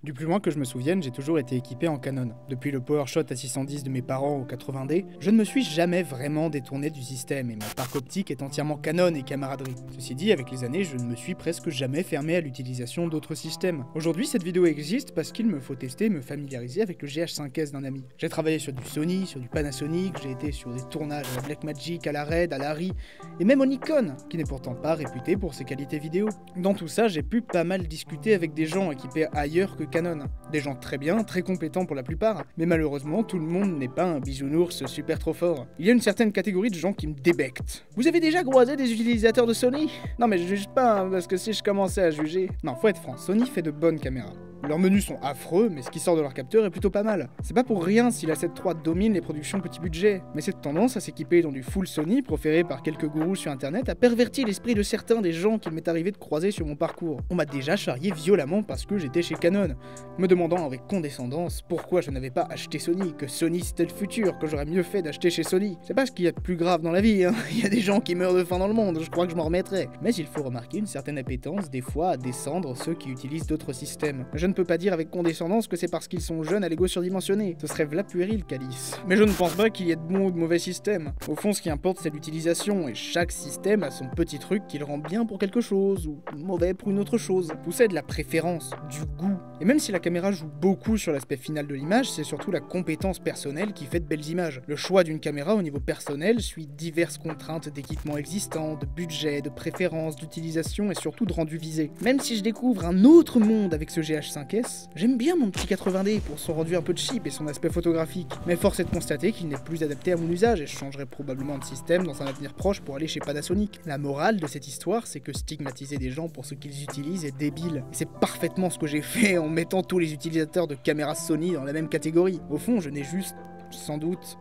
Du plus loin que je me souvienne, j'ai toujours été équipé en Canon. Depuis le PowerShot à 610 de mes parents au 80D, je ne me suis jamais vraiment détourné du système et mon parc optique est entièrement Canon et camaraderie. Ceci dit, avec les années, je ne me suis presque jamais fermé à l'utilisation d'autres systèmes. Aujourd'hui, cette vidéo existe parce qu'il me faut tester et me familiariser avec le GH5S d'un ami. J'ai travaillé sur du Sony, sur du Panasonic, j'ai été sur des tournages à la Blackmagic, à la Red, à la Arri, et même au Nikon, qui n'est pourtant pas réputé pour ses qualités vidéo. Dans tout ça, j'ai pu pas mal discuter avec des gens équipés ailleurs que Canon. Des gens très bien, très compétents pour la plupart, mais malheureusement tout le monde n'est pas un bisounours super trop fort. Il y a une certaine catégorie de gens qui me débectent. Vous avez déjà croisé des utilisateurs de Sony? Non mais je juge pas, parce que si je commençais à juger... Non, faut être franc, Sony fait de bonnes caméras. Leurs menus sont affreux, mais ce qui sort de leur capteur est plutôt pas mal. C'est pas pour rien si la 7 III domine les productions petit budget, mais cette tendance à s'équiper dans du full Sony, proférée par quelques gourous sur internet, a perverti l'esprit de certains des gens qu'il m'est arrivé de croiser sur mon parcours. On m'a déjà charrié violemment parce que j'étais chez Canon, me demandant avec condescendance pourquoi je n'avais pas acheté Sony, que Sony c'était le futur, que j'aurais mieux fait d'acheter chez Sony. C'est pas ce qu'il y a de plus grave dans la vie, hein. Il y a des gens qui meurent de faim dans le monde, je crois que je m'en remettrai. Mais il faut remarquer une certaine appétence des fois à descendre ceux qui utilisent d'autres systèmes. Je ne peux pas dire avec condescendance que c'est parce qu'ils sont jeunes à l'ego surdimensionné. Ce serait v'là puéril, Calice. Mais je ne pense pas qu'il y ait de bons ou de mauvais systèmes. Au fond, ce qui importe, c'est l'utilisation, et chaque système a son petit truc qui le rend bien pour quelque chose, ou mauvais pour une autre chose. Tout ça est de la préférence, du goût. Et même si la caméra joue beaucoup sur l'aspect final de l'image, c'est surtout la compétence personnelle qui fait de belles images. Le choix d'une caméra au niveau personnel suit diverses contraintes d'équipement existants, de budget, de préférence, d'utilisation et surtout de rendu visé. Même si je découvre un autre monde avec ce GH5S, j'aime bien mon petit 80D pour son rendu un peu cheap et son aspect photographique, mais force est de constater qu'il n'est plus adapté à mon usage et je changerai probablement de système dans un avenir proche pour aller chez Panasonic. La morale de cette histoire, c'est que stigmatiser des gens pour ce qu'ils utilisent est débile. Et c'est parfaitement ce que j'ai fait en mettant tous les utilisateurs de caméras Sony dans la même catégorie. Au fond, je n'ai juste, sans doute,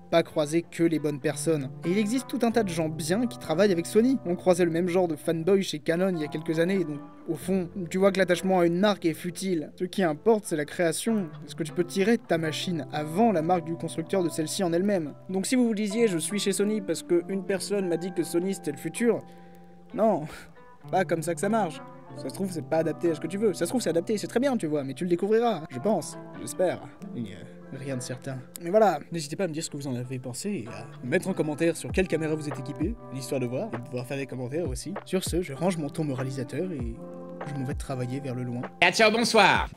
pas croiser que les bonnes personnes. Et il existe tout un tas de gens bien qui travaillent avec Sony. On croisait le même genre de fanboy chez Canon il y a quelques années, donc au fond, tu vois que l'attachement à une marque est futile. Ce qui importe, c'est la création, ce que tu peux tirer de ta machine avant la marque du constructeur de celle-ci en elle-même. Donc si vous vous disiez je suis chez Sony parce qu'une personne m'a dit que Sony c'était le futur, non, pas comme ça que ça marche. Ça se trouve, c'est pas adapté à ce que tu veux. Ça se trouve, c'est adapté, c'est très bien, tu vois, mais tu le découvriras, je pense, j'espère. Rien de certain. Mais voilà, n'hésitez pas à me dire ce que vous en avez pensé et à mettre en commentaire sur quelle caméra vous êtes équipé, l'histoire de voir, et de pouvoir faire des commentaires aussi. Sur ce, je range mon ton moralisateur et je m'en vais travailler vers le loin. Ah, ciao, bonsoir.